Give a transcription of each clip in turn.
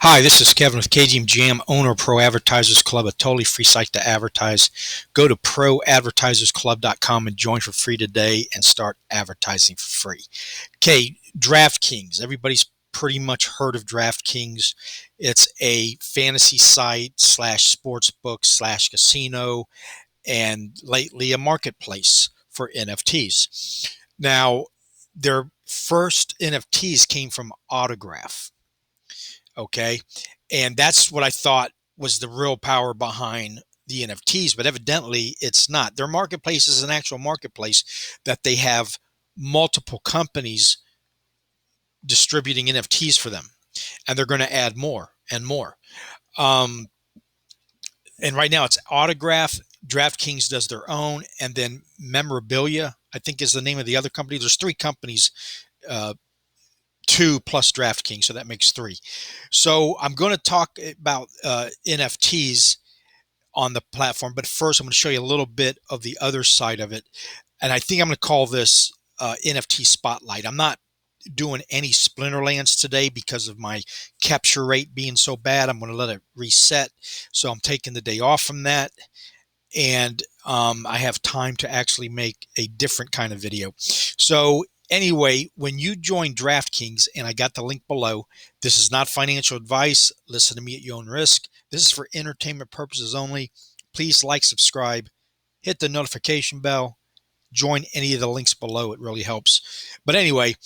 Hi, this is Kevin with KGMJAM, owner of Pro Advertisers Club, a totally free site to advertise. Go to proadvertisersclub.com and join for free today and start advertising for free. Okay, DraftKings. Everybody's pretty much heard of DraftKings. It's a fantasy site slash sportsbook slash casino and lately a marketplace for NFTs. Now, their first NFTs came from Autograph. Okay. And that's what I thought was the real power behind the NFTs, but evidently it's not. Their marketplace is an actual marketplace that they have multiple companies distributing NFTs for them, and they're going to add more and more. Um, and right now it's Autograph. DraftKings does their own, and then Memorabilia, I think, is the name of the other company. There's three companies, uh, two plus DraftKings, so that makes three. So I'm going to talk about NFTs on the platform, but first I'm going to show you a little bit of the other side of it, and I think I'm going to call this NFT Spotlight. I'm not doing any Splinterlands today because of my capture rate being so bad. I'm going to let it reset, so I'm taking the day off from that, and I have time to actually make a different kind of video. So anyway, when you join DraftKings, and I got the link below, this is not financial advice. Listen to me at your own risk. This is for entertainment purposes only. Please like, subscribe, hit the notification bell, join any of the links below. It really helps. But anyway,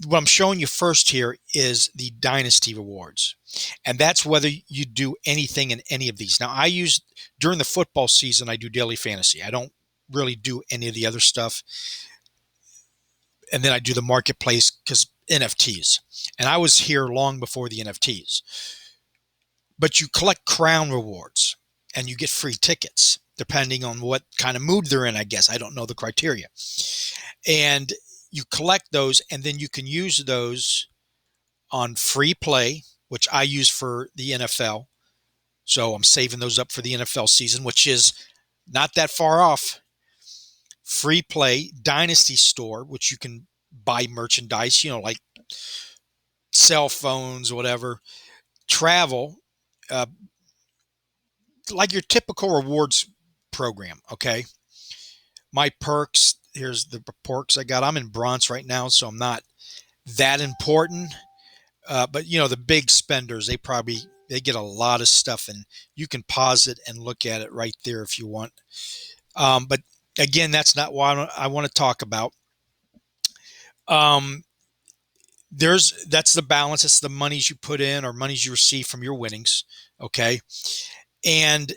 what I'm showing you first here is the Dynasty Rewards. And that's whether you do anything in any of these. Now, during the football season, I do daily fantasy. I don't really do any of the other stuff. And then I do the marketplace because NFTs. And I was here long before the NFTs. But you collect crown rewards and you get free tickets depending on what kind of mood they're in, I guess. I don't know the criteria. And you collect those, and then you can use those on free play, which I use for the NFL. So I'm saving those up for the NFL season, which is not that far off. Free play, Dynasty Store, which you can buy merchandise, like cell phones, whatever. Travel, uh, like your typical rewards program. Okay. My perks, here's the perks I got. I'm in bronze right now, so I'm not that important. But the big spenders, they get a lot of stuff, and you can pause it and look at it right there if you want. But again, that's not what I want to talk about. Um, that's the balance. It's the monies you put in or monies you receive from your winnings. Okay. And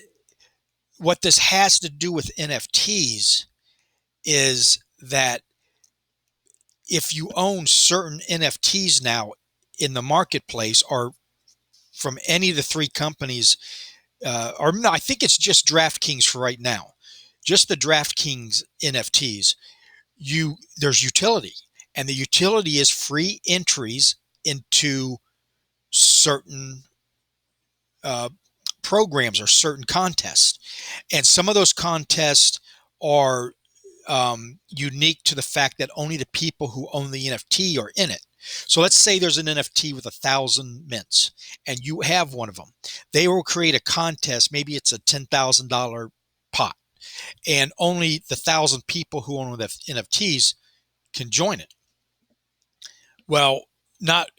what this has to do with NFTs is that if you own certain NFTs now in the marketplace or from any of the three companies, or no, I think it's just DraftKings for right now, just the DraftKings NFTs, there's utility, and the utility is free entries into certain uh, programs or certain contests. And some of those contests are unique to the fact that only the people who own the NFT are in it. So let's say there's an NFT with 1,000 mints and you have one of them. They will create a contest. Maybe it's a $10,000 pot, and only the 1,000 people who own the NFTs can join it. Well, not,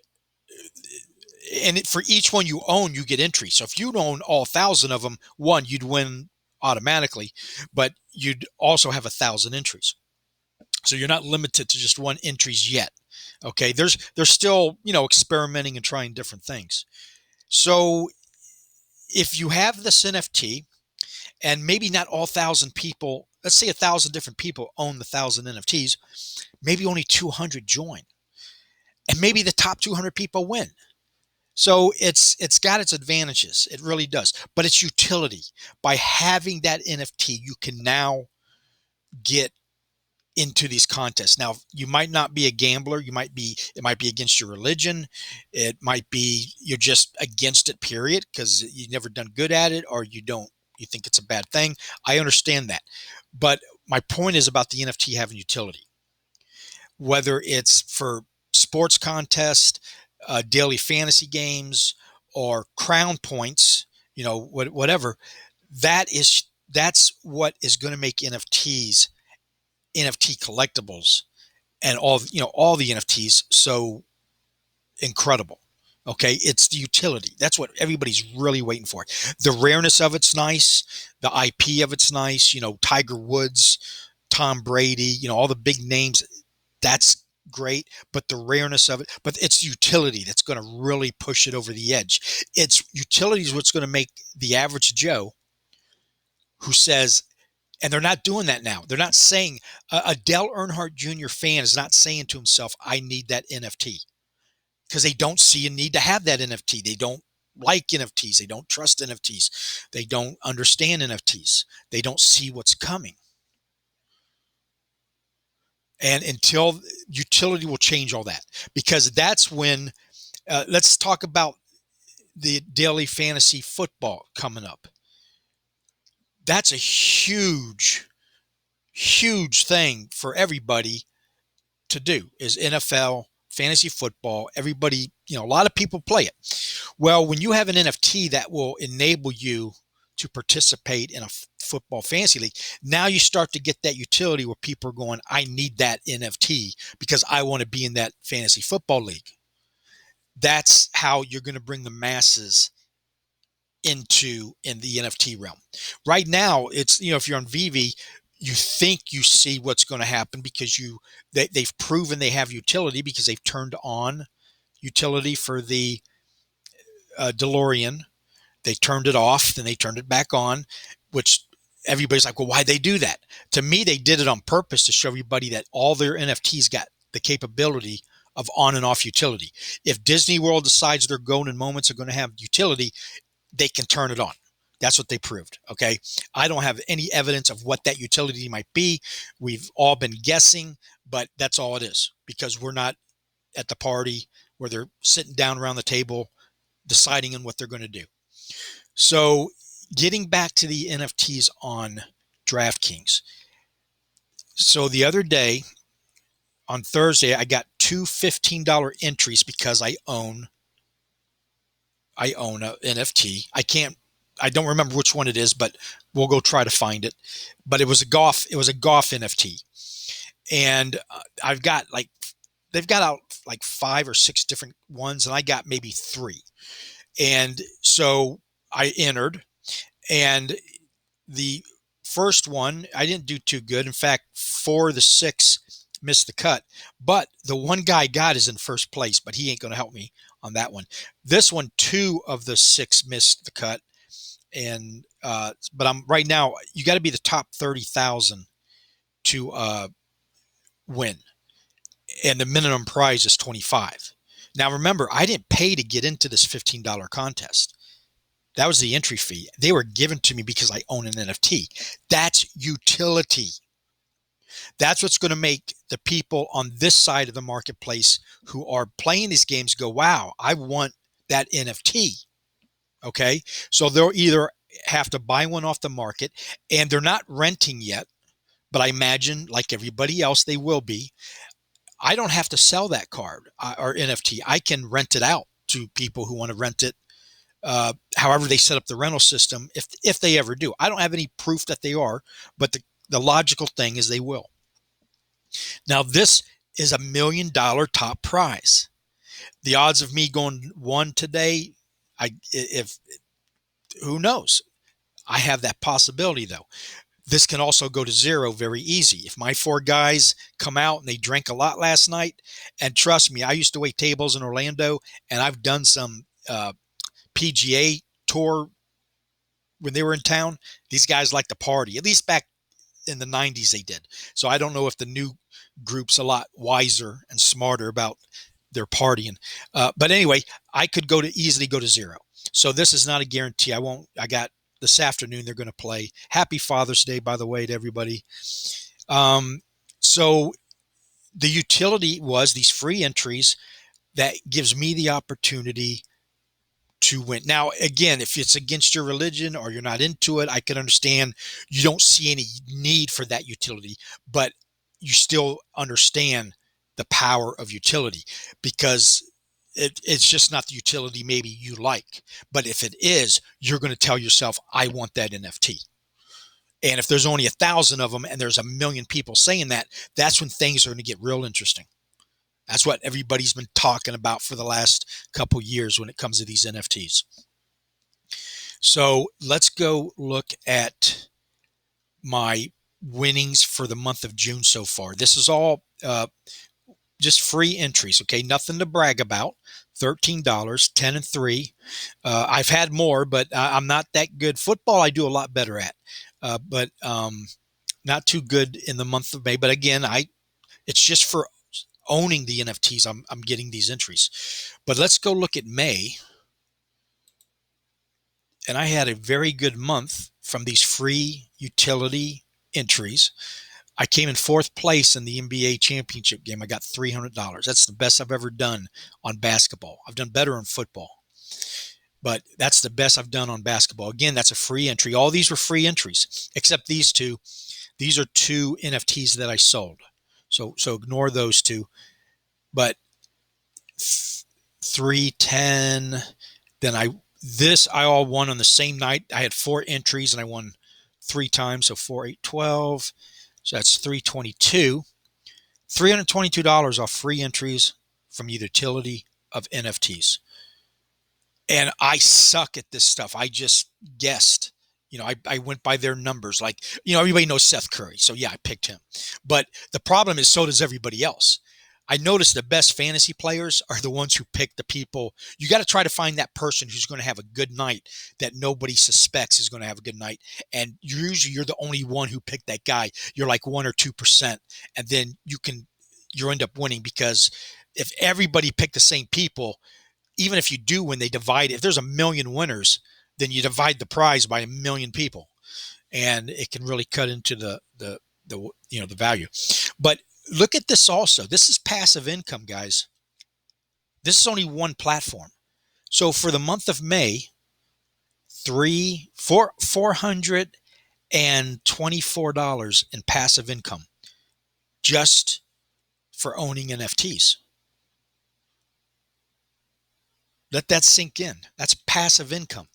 and for each one you own, you get entries. So if you own all 1,000 of them, you'd win automatically, but you'd also have 1,000 entries. So you're not limited to just one entries yet. Okay, there's still experimenting and trying different things. So if you have this NFT, and maybe not all 1,000 people, let's say 1,000 different people own the 1,000 NFTs, maybe only 200 join, and maybe the top 200 people win. So it's got its advantages. It really does. But its utility, by having that NFT, you can now get into these contests. Now, you might not be a gambler. It might be against your religion. It might be you're just against it, period, because you've never done good at it, or you think it's a bad thing. I understand that. But my point is about the NFT having utility, whether it's for sports contest, daily fantasy games or crown points, whatever. That's what is going to make NFT collectibles, and all the NFTs so incredible. Okay, it's the utility. That's what everybody's really waiting for. The rareness of it's nice. The IP of it's nice. Tiger Woods, Tom Brady, all the big names. That's great, but the rareness of it, but it's utility that's going to really push it over the edge. It's utility is what's going to make the average Joe who says, and they're not doing that now. They're not saying, a Dale Earnhardt Jr. fan is not saying to himself, I need that NFT, because they don't see a need to have that NFT. They don't like NFTs. They don't trust NFTs. They don't understand NFTs. They don't see what's coming. And until utility will change all that, because that's when, let's talk about the daily fantasy football coming up. That's a huge, huge thing for everybody to do, is NFL fantasy football. Everybody, a lot of people play it. Well, when you have an NFT that will enable you to participate in a football fantasy league, now you start to get that utility where people are going, I need that NFT because I want to be in that fantasy football league. That's how you're going to bring the masses in the NFT realm. Right now, it's, if you're on Veve, you think you see what's going to happen because they've proven they have utility, because they've turned on utility for the DeLorean. They turned it off, then they turned it back on, which everybody's like, well, why'd they do that? To me, they did it on purpose to show everybody that all their NFTs got the capability of on and off utility. If Disney World decides their golden moments are going to have utility, they can turn it on. That's what they proved. Okay. I don't have any evidence of what that utility might be. We've all been guessing, but that's all it is, because we're not at the party where they're sitting down around the table deciding on what they're going to do. So getting back to the NFTs on DraftKings. So the other day, on Thursday, I got two $15 entries because I own a NFT. I don't remember which one it is, but we'll go try to find it. But it was a golf NFT. And they've got out like 5 or 6 different ones, and I got maybe 3. And so I entered, and the first one, I didn't do too good. In fact, 4 of the 6 missed the cut, but the one guy got is in first place, but he ain't going to help me on that one. This one, 2 of the 6 missed the cut. And, but I'm right now, you got to be the top 30,000 to, win. And the minimum prize is 25. Now, remember, I didn't pay to get into this $15 contest. That was the entry fee. They were given to me because I own an NFT. That's utility. That's what's going to make the people on this side of the marketplace who are playing these games go, wow, I want that NFT. Okay. So they'll either have to buy one off the market, and they're not renting yet, but I imagine, like everybody else, they will be. I don't have to sell that card or NFT. I can rent it out to people who want to rent it. However they set up the rental system, if they ever do. I don't have any proof that they are, but the logical thing is they will. Now, this is $1 million top prize. The odds of me going 1 today, who knows? I have that possibility, though. This can also go to 0 very easy. If my 4 guys come out and they drank a lot last night, and trust me, I used to wait tables in Orlando, and I've done some PGA tour when they were in town. These guys like to party, at least back in the 90s they did. So I don't know if the new group's a lot wiser and smarter about their partying. But anyway, I could easily go to 0. So this is not a guarantee. I got this afternoon, they're going to play. Happy Father's Day, by the way, to everybody. So the utility was these free entries that gives me the opportunity to win. Now, again, if it's against your religion or you're not into it, I can understand you don't see any need for that utility, but you still understand the power of utility, because it's just not the utility maybe you like. But if it is, you're going to tell yourself, I want that NFT. And if there's only 1,000 of them and there's a million people saying that, that's when things are going to get real interesting. That's what everybody's been talking about for the last couple years when it comes to these NFTs. So let's go look at my winnings for the month of June so far. This is all just free entries, okay? Nothing to brag about. $13, 10 and 3. I've had more, but I'm not that good. Football, I do a lot better at, but not too good in the month of May. But again, it's just for owning the NFTs. I'm getting these entries. But let's go look at May. And I had a very good month from these free utility entries. I came in 4th place in the NBA championship game. I got $300. That's the best I've ever done on basketball. I've done better in football, but that's the best I've done on basketball. Again, that's a free entry. All these were free entries, except these two. These are 2 NFTs that I sold. So ignore those 2. But 310, then I all won on the same night. I had 4 entries and I won 3 times. So 4, 8, 12. So that's 322. $322 off free entries from the utility of NFTs. And I suck at this stuff. I just guessed. I went by their numbers. Like, everybody knows Seth Curry. So yeah, I picked him. But the problem is so does everybody else. I noticed the best fantasy players are the ones who pick the people. You got to try to find that person who's going to have a good night that nobody suspects is going to have a good night. And usually you're the only one who picked that guy. You're like 1 or 2%. And then you end up winning, because if everybody picked the same people, even if you do win, they divide. If there's a million winners, then you divide the prize by a million people. And it can really cut into the value. But look at this also. This is passive income, guys. This is only one platform. So for the month of May, $424 in passive income just for owning NFTs. Let that sink in. That's passive income.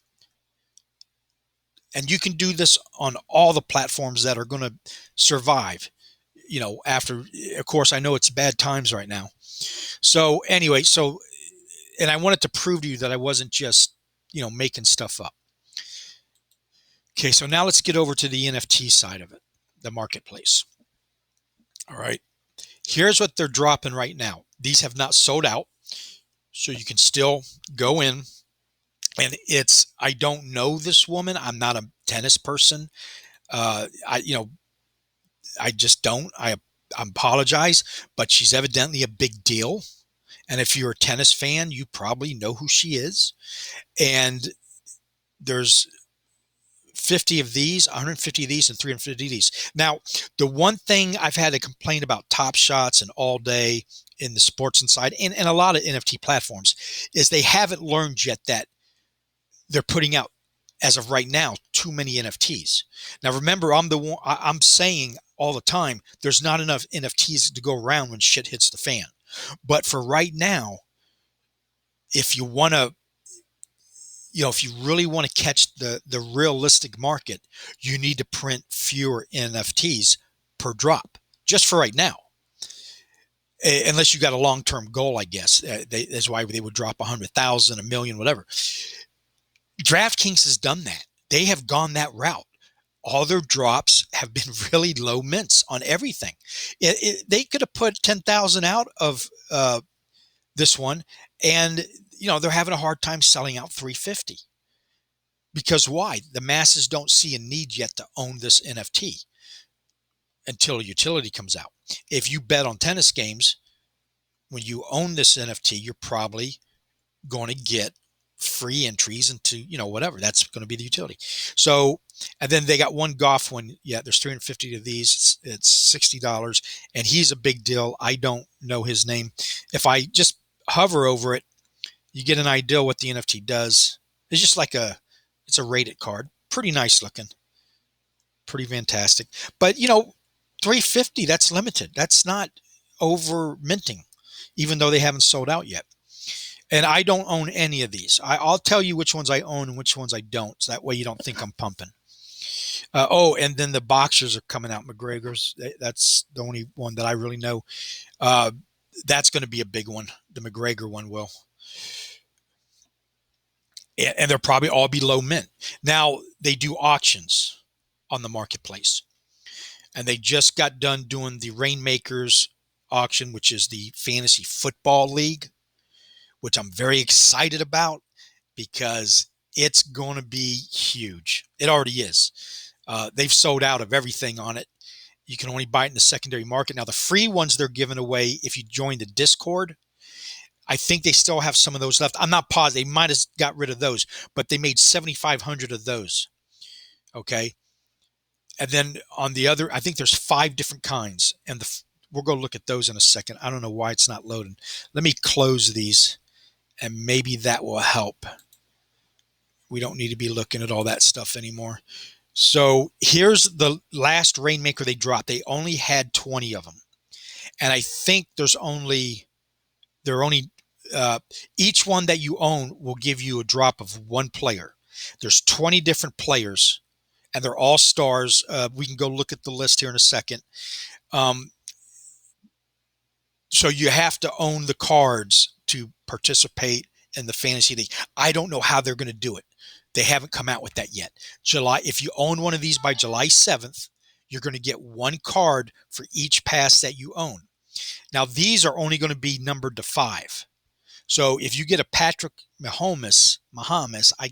And you can do this on all the platforms that are going to survive. After, of course, I know it's bad times right now. So anyway, and I wanted to prove to you that I wasn't just, making stuff up. Okay, so now let's get over to the NFT side of it, the marketplace. All right, here's what they're dropping right now. These have not sold out, so you can still go in. And I don't know this woman. I'm not a tennis person. I just don't. I apologize, but she's evidently a big deal. And if you're a tennis fan, you probably know who she is. And there's 50 of these, 150 of these, and 350 of these. Now, the one thing I've had to complain about Top Shots and All Day in the sports inside and a lot of NFT platforms is they haven't learned yet that they're putting out, as of right now, too many NFTs. Now, remember, I'm saying all the time, there's not enough NFTs to go around when shit hits the fan. But for right now, if you want to, if you really want to catch the realistic market, you need to print fewer NFTs per drop, just for right now. Unless you got a long-term goal, I guess. That's why they would drop 100,000, a million, whatever. DraftKings has done that. They have gone that route. All their drops have been really low mints on everything. They could have put 10,000 out of this one, and they're having a hard time selling out 350. Because why? The masses don't see a need yet to own this NFT until a utility comes out. If you bet on tennis games, when you own this NFT, you're probably going to get free entries into, whatever. That's going to be the utility. So, and then they got one golf one. Yeah, there's 350 of these. It's $60, and he's a big deal. I don't know his name. If I just hover over it, you get an idea what the NFT does. It's just like it's a rated card. Pretty nice looking. Pretty fantastic. But, 350, that's limited. That's not over minting, even though they haven't sold out yet. And I don't own any of these. I'll tell you which ones I own and which ones I don't. So that way you don't think I'm pumping. And then the boxers are coming out. McGregor's. That's the only one that I really know. Uh, that's going to be a big one. The McGregor one will. And they'll probably all be low mint. Now, they do auctions on the marketplace. And they just got done doing the Rainmakers auction, which is the fantasy football league, which I'm very excited about because it's going to be huge. It already is. They've sold out of everything on it. You can only buy it in the secondary market. Now, the free ones they're giving away if you join the Discord, I think they still have some of those left. I'm not positive. They might have got rid of those, but they made 7,500 of those. Okay. And then on the other, I think there's 5 different kinds. And we'll go look at those in a second. I don't know why it's not loading. Let me close these and maybe that will help. We don't need to be looking at all that stuff anymore. So here's the last Rainmaker they dropped. They only had 20 of them. And I think there are only, each one that you own will give you a drop of one player. There's 20 different players and they're all stars. We can go look at the list here in a second. So you have to own the cards to participate in the fantasy league. I don't know how they're going to do it. They haven't come out with that yet. If you own one of these by July 7th, you're going to get one card for each pass that you own. Now, these are only going to be numbered to 5. So if you get a Patrick Mahomes, I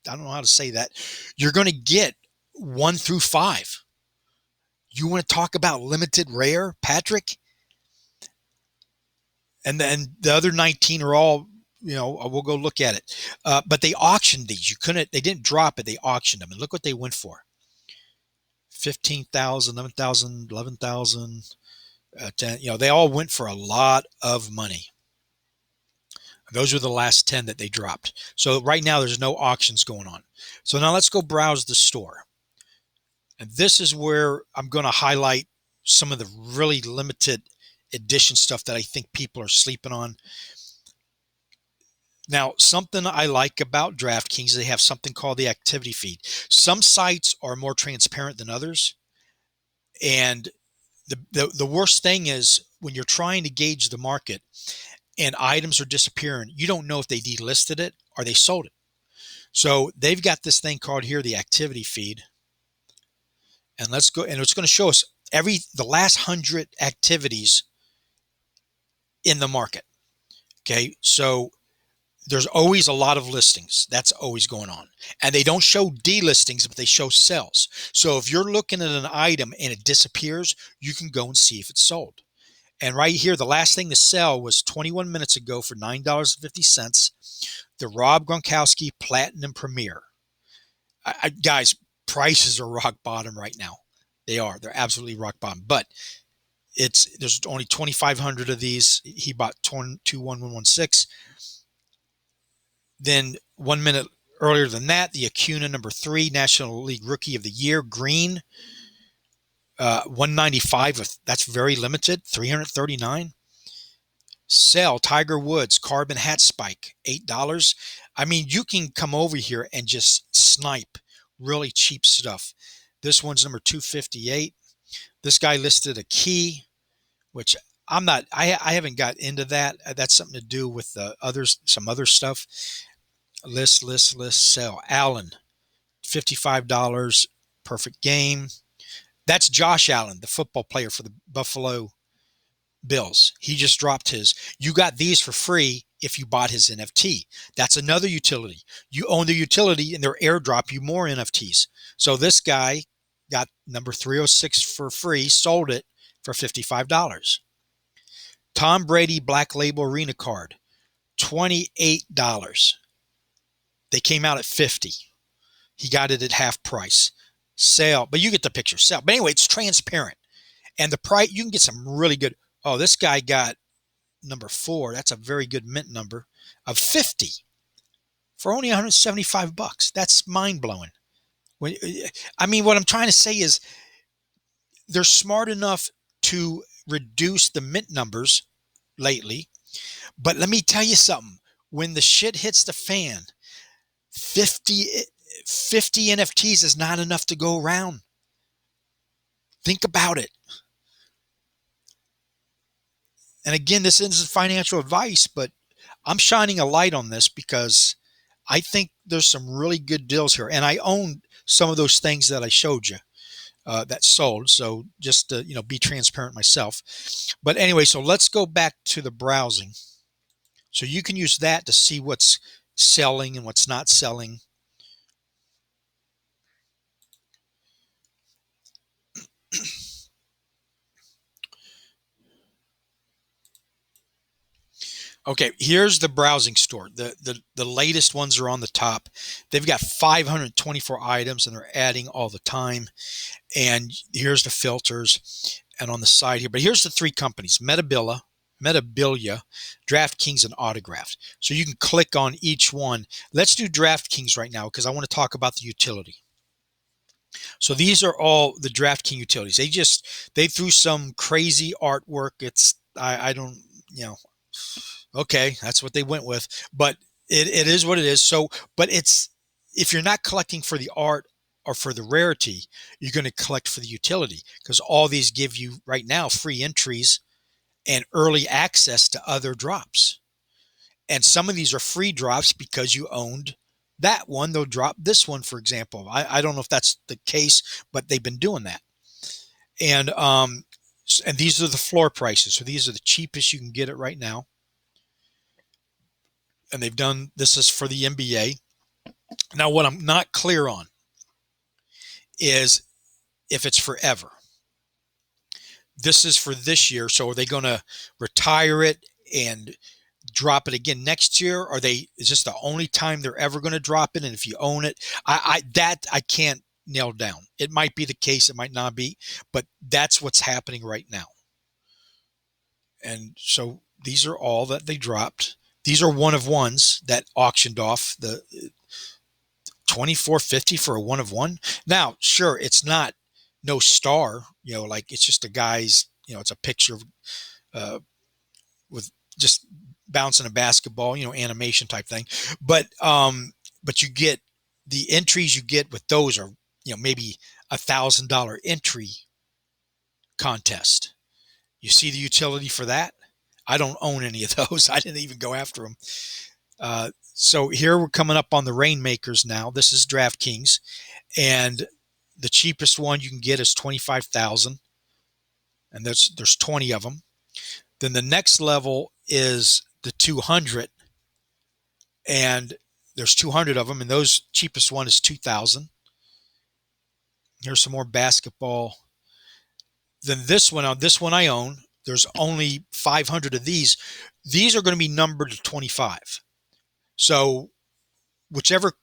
don't know how to say that, you're going to get 1 through 5. You want to talk about limited rare, Patrick? And then the other 19 are all, we'll go look at it. But they auctioned these. They didn't drop it. They auctioned them. And look what they went for. 15,000, 11,000, 11,000, 10, they all went for a lot of money. Those were the last 10 that they dropped. So right now there's no auctions going on. So now let's go browse the store. And this is where I'm going to highlight some of the really limited edition stuff that I think people are sleeping on. Now, something I like about DraftKings, they have something called the activity feed. Some sites are more transparent than others. And the worst thing is when you're trying to gauge the market and items are disappearing, you don't know if they delisted it or they sold it. So they've got this thing called here, the activity feed. And let's go, and it's going to show us the last 100 activities in the market. Okay. So there's always a lot of listings. That's always going on. And they don't show delistings, but they show sells. So if you're looking at an item and it disappears, you can go and see if it's sold. And right here, the last thing to sell was 21 minutes ago for $9.50. The Rob Gronkowski Platinum Premier. Guys, prices are rock bottom right now. They are. They're absolutely rock bottom. But there's only 2,500 of these. He bought 21116. Then 1 minute earlier than that, the Acuna number 3 National League Rookie of the Year, green, 195. That's very limited. 339. Sell Tiger Woods Carbon Hat Spike, $8. I mean, you can come over here and just snipe really cheap stuff. This one's number 258. This guy listed a key, which I haven't got into that. That's something to do with some other stuff. List, sell. Allen, $55, perfect game. That's Josh Allen, the football player for the Buffalo Bills. He just dropped his. You got these for free if you bought his NFT. That's another utility. You own the utility and they're airdrop you more NFTs. So this guy got number 306 for free, sold it for $55. Tom Brady Black Label Arena card, $28. They came out at 50. He got it at half price. Sale, but you get the picture. Sell. But anyway, it's transparent. And the price, you can get some really good. Oh, this guy got number 4. That's a very good mint number of 50 for only $175. That's mind blowing. What I'm trying to say is they're smart enough to reduce the mint numbers lately. But let me tell you something. when the shit hits the fan, 50, 50 NFTs is not enough to go around. Think about it. And again, this isn't financial advice, but I'm shining a light on this because I think there's some really good deals here. And I own some of those things that I showed you that sold. So just to, be transparent myself. But anyway, so let's go back to the browsing. So you can use that to see what's selling and what's not selling. Okay, here's the browsing store. The latest ones are on the top. They've got 524 items and they're adding all the time. And here's the filters and on the side here. But here's the three companies, Metabilia, DraftKings, and Autograph. So you can click on each one. Let's do DraftKings right now because I want to talk about the utility. So these are all the DraftKings utilities. They threw some crazy artwork. I don't, okay, that's what they went with. But it is what it is. So, but if you're not collecting for the art or for the rarity, you're going to collect for the utility because all these give you right now free entries and early access to other drops. And some of these are free drops because you owned that one. They'll drop this one, for example. I don't know if that's the case, but they've been doing that. And these are the floor prices. So these are the cheapest you can get it right now. And this is for the NBA. Now, what I'm not clear on is if it's forever. This is for this year. So are they going to retire it and drop it again next year? Is this the only time they're ever going to drop it? And if you own it, I can't nail down. It might be the case. It might not be, but that's what's happening right now. And so these are all that they dropped. These are one of ones that auctioned off the $24.50 for a one of one. Now, sure, it's not no star, like it's just a guy's, it's a picture with just bouncing a basketball, animation type thing. But you get the entries you get with those are, maybe $1,000 entry contest. You see the utility for that? I don't own any of those. I didn't even go after them. So here we're coming up on the Rainmakers now. This is DraftKings. And the cheapest one you can get is $25,000. And there's 20 of them. Then the next level is the 200. And there's 200 of them. And those cheapest one is $2,000. Here's some more basketball. Then this one I own. There's only 500 of these. These are going to be numbered to 25. So whichever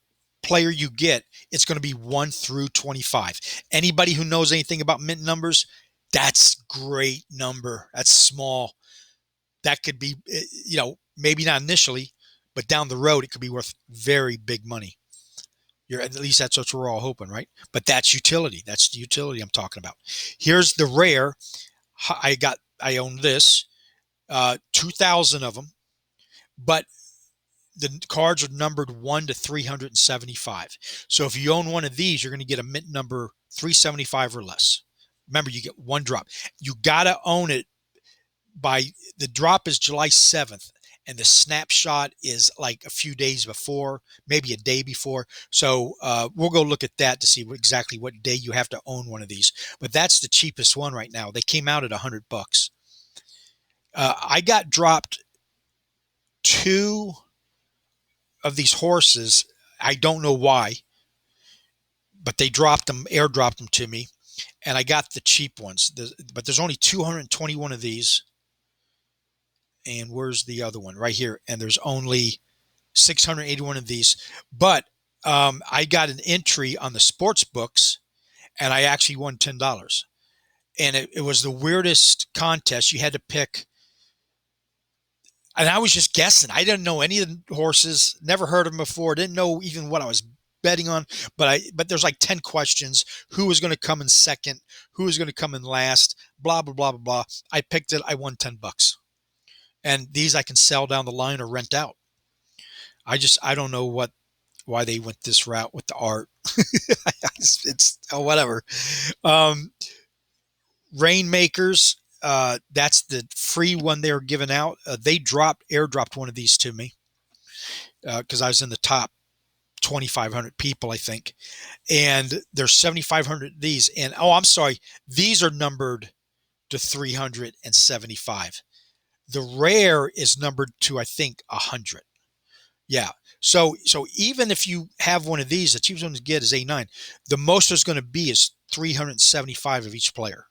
player you get, it's going to be 1 through 25. Anybody who knows anything about mint numbers, that's great number. That's small. That could be, maybe not initially, but down the road, it could be worth very big money. At least that's what we're all hoping, right? But that's utility. That's the utility I'm talking about. Here's the rare. I own this, 2,000 of them, but the cards are numbered 1 to 375. So if you own one of these, you're going to get a mint number 375 or less. Remember, you get one drop. You got to own it the drop is July 7th, and the snapshot is like a few days before, maybe a day before. So we'll go look at that to see exactly what day you have to own one of these. But that's the cheapest one right now. They came out at $100. I got dropped 2 of these horses. I don't know why, but they airdropped them to me, and I got the cheap ones. But there's only 221 of these. And where's the other one? Right here. And there's only 681 of these. But I got an entry on the sports books, and I actually won $10. And it was the weirdest contest. You had to pick. And I was just guessing. I didn't know any of the horses, never heard of them before, didn't know even what I was betting on. But there's like 10 questions. Who was going to come in second? Who was going to come in last? Blah, blah, blah, blah, blah. I picked it. I won $10. And these I can sell down the line or rent out. I don't know why they went this route with the art. It's oh, whatever. Um, Rainmakers, that's the free one they were giving out. They airdropped one of these to me because I was in the top 2,500 people, I think. And there's 7,500 of these. And oh, I'm sorry, these are numbered to 375. The rare is numbered to, I think, 100. Yeah. So even if you have one of these, the cheapest one to get is A9. The most there's going to be is 375 of each player.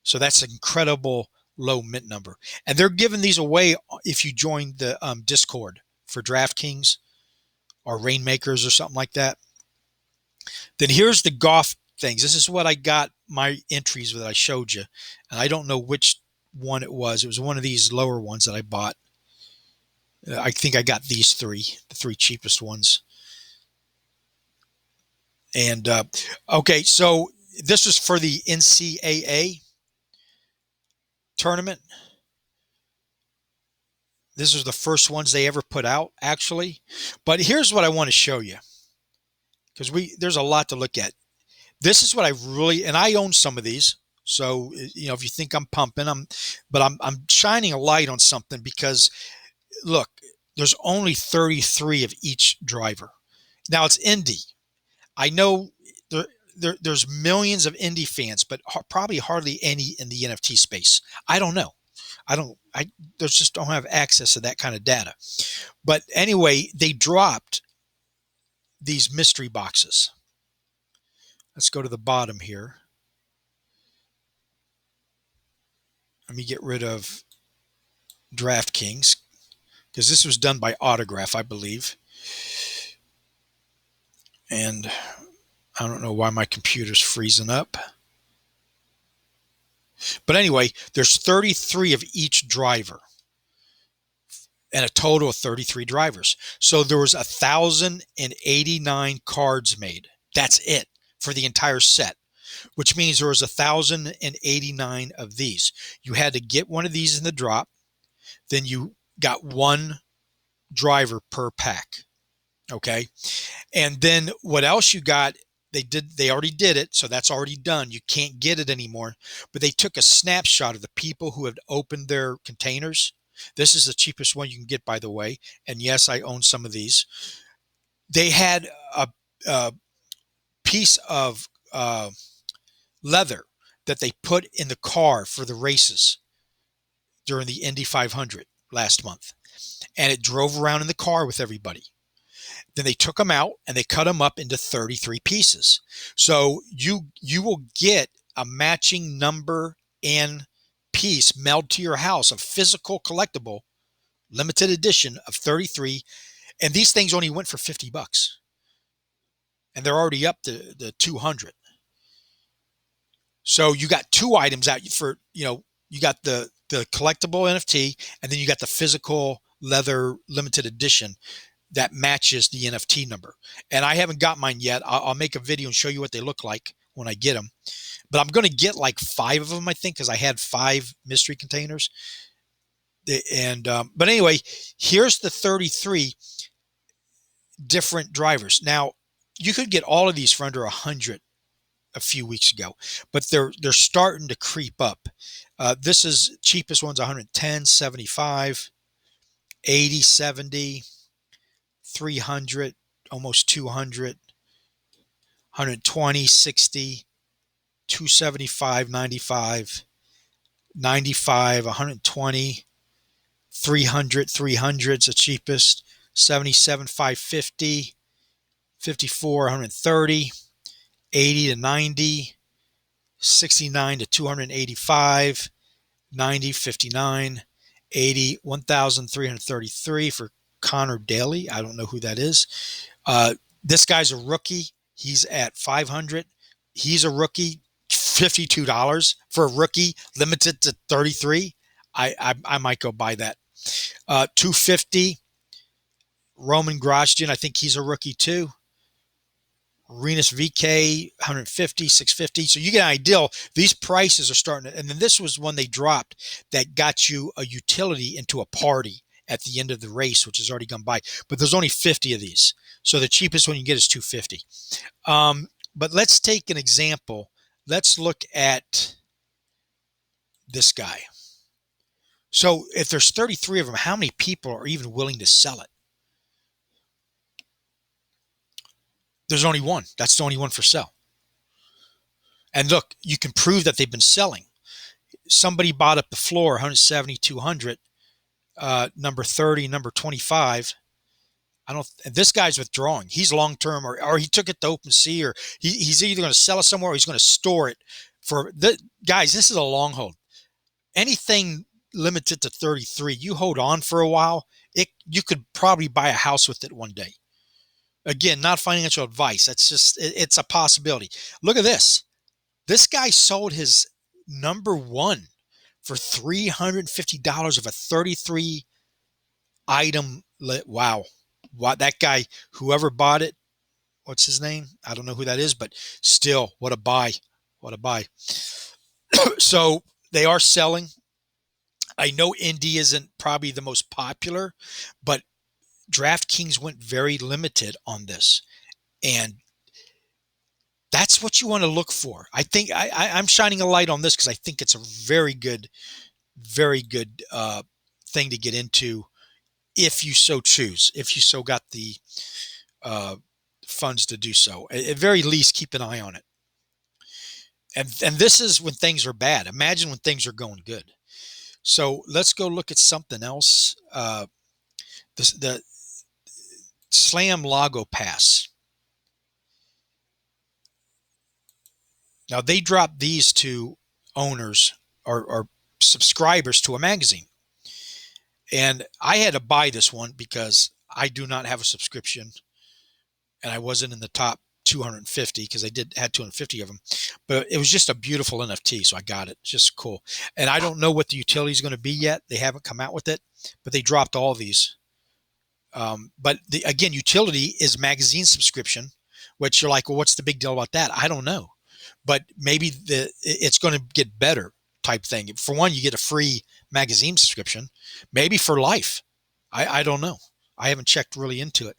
So that's an incredible low mint number. And they're giving these away if you join the Discord for DraftKings or Rainmakers or something like that. Then here's the golf things. This is what I got my entries that I showed you. And I don't know which one it was. It was one of these lower ones that I bought. I think I got these three, the three cheapest ones. And okay, so this is for the NCAA tournament. This is the first ones they ever put out, actually. But here's what I want to show you, because there's a lot to look at. This is what I really, and I own some of these. So if you think I'm pumping, I'm shining a light on something because look, there's only 33 of each driver. Now it's indie. I know there's millions of indie fans, but probably hardly any in the NFT space. I don't know. I there's just don't have access to that kind of data. But anyway, they dropped these mystery boxes. Let's go to the bottom here. Let me get rid of DraftKings because this was done by Autograph, I believe. And I don't know why my computer's freezing up. But anyway, there's 33 of each driver and a total of 33 drivers. So there was 1,089 cards made. That's it for the entire set, which means there was 1,089 of these. You had to get one of these in the drop. Then you got one driver per pack. Okay. And then what else you got? They already did it. So that's already done. You can't get it anymore, but they took a snapshot of the people who had opened their containers. This is the cheapest one you can get, by the way. And yes, I own some of these. They had a piece of leather that they put in the car for the races during the Indy 500 last month. And it drove around in the car with everybody. Then they took them out and they cut them up into 33 pieces. So you will get a matching number and piece mailed to your house, a physical collectible, limited edition of 33. And these things only went for $50. And they're already up to the 200. So you got two items out for, you got the collectible NFT, and then you got the physical leather limited edition that matches the NFT number. And I haven't got mine yet. I'll make a video and show you what they look like when I get them. But I'm going to get like 5 of them, I think, because I had 5 mystery containers. And but anyway, here's the 33 different drivers. Now, you could get all of these for under 100 a few weeks ago, but they're starting to creep up. This is cheapest one's 110, 75, 80, 70. 300, almost 200, 120, 60, 275, 95, 95, 120, 300, 300's the cheapest, 77, 550, 54, 130, 80 to 90, 69 to 285, 90, 59, 80, 1,333 for Connor Daly. I don't know who that is. This guy's a rookie. He's at 500. He's a rookie. $52 for a rookie, limited to 33. I might go buy that. 250. Roman Grosjean. I think he's a rookie too. Renus VK, 150, 650. So you get an idea. These prices are starting to, and then this was one they dropped that got you a utility into a party. at the end of the race, which has already gone by. But there's only 50 of these. So the cheapest one you get is $250. But let's take an example. Let's look at this guy. So if there's 33 of them, how many people are even willing to sell it? There's only one. That's the only one for sale. And look, you can prove that they've been selling. Somebody bought up the floor, 170, 200, number 30, number 25. This guy's withdrawing. He's long-term, or he took it to OpenSea, or he's either going to sell it somewhere or he's going to store it guys, this is a long hold. Anything limited to 33, you hold on for a while, you could probably buy a house with it one day. Again, not financial advice. It's a possibility. Look at this. This guy sold his number one for $350 of a 33 item. Wow. That guy, whoever bought it, what's his name? I don't know who that is, but still, what a buy. What a buy. So they are selling. I know Indy isn't probably the most popular, but DraftKings went very limited on this. And that's what you want to look for. I think I'm shining a light on this because I think it's a very good thing to get into if you so choose, if you so got the funds to do so. At very least, keep an eye on it. And this is when things are bad. Imagine when things are going good. So let's go look at something else. The Slam Logo Pass. Now they dropped these to owners or subscribers to a magazine. And I had to buy this one because I do not have a subscription and I wasn't in the top 250 because had 250 of them, but it was just a beautiful NFT. So I got it. It's just cool. And I don't know what the utility is going to be yet. They haven't come out with it, but they dropped all these. But again, utility is magazine subscription, which you're like, well, what's the big deal about that? I don't know, but maybe it's going to get better type thing. For one, you get a free magazine subscription, maybe for life. I don't know. I haven't checked really into it,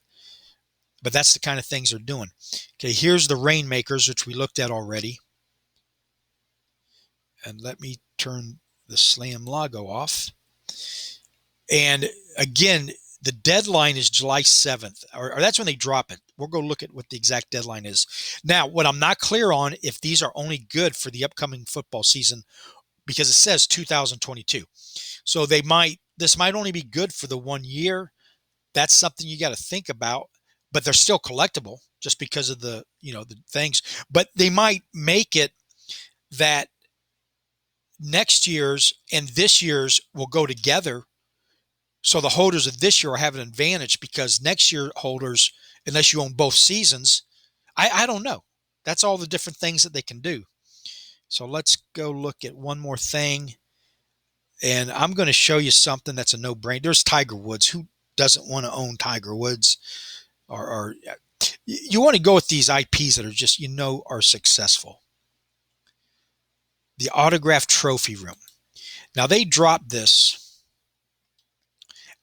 but that's the kind of things they're doing. Okay, here's the Rainmakers, which we looked at already. And let me turn the Slam logo off. And again, the deadline is July 7th, or that's when they drop it. We'll go look at what the exact deadline is. Now, what I'm not clear on, if these are only good for the upcoming football season, because it says 2022. So this might only be good for the 1 year. That's something you got to think about, but they're still collectible just because of the things. But they might make it that next year's and this year's will go together. So the holders of this year have an advantage because next year holders, unless you own both seasons, I don't know. That's all the different things that they can do. So let's go look at one more thing. And I'm going to show you something that's a no-brainer. There's Tiger Woods. Who doesn't want to own Tiger Woods? Or you want to go with these IPs that are just, are successful. The Autograph Trophy Room. Now they dropped this,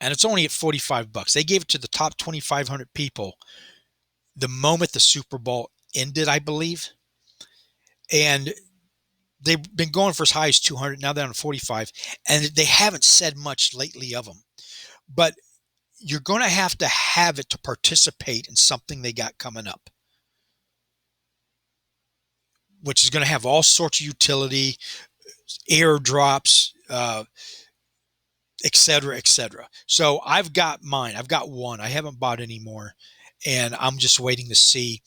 and it's only at $45. They gave it to the top 2,500 people the moment the Super Bowl ended, I believe. And they've been going for as high as 200. Now they're on 45, and they haven't said much lately of them. But you're going to have it to participate in something they got coming up, which is going to have all sorts of utility, airdrops, et cetera, et cetera. So I've got mine. I've got one. I haven't bought any more, and I'm just waiting to see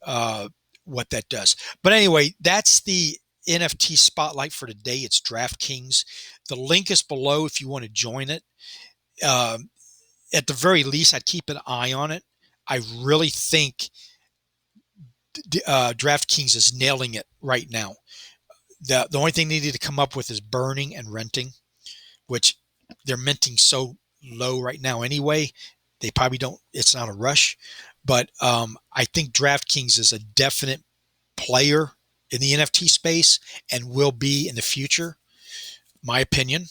what that does. But anyway, that's the NFT Spotlight for today. It's DraftKings. The link is below if you want to join it. At the very least, I'd keep an eye on it. I really think DraftKings is nailing it right now. The only thing they need to come up with is burning and renting, which they're minting so low right now anyway. They probably don't. It's not a rush. But I think DraftKings is a definite player in the NFT space and will be in the future, my opinion.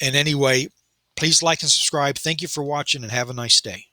And anyway, Please like and subscribe. Thank you for watching and have a nice day.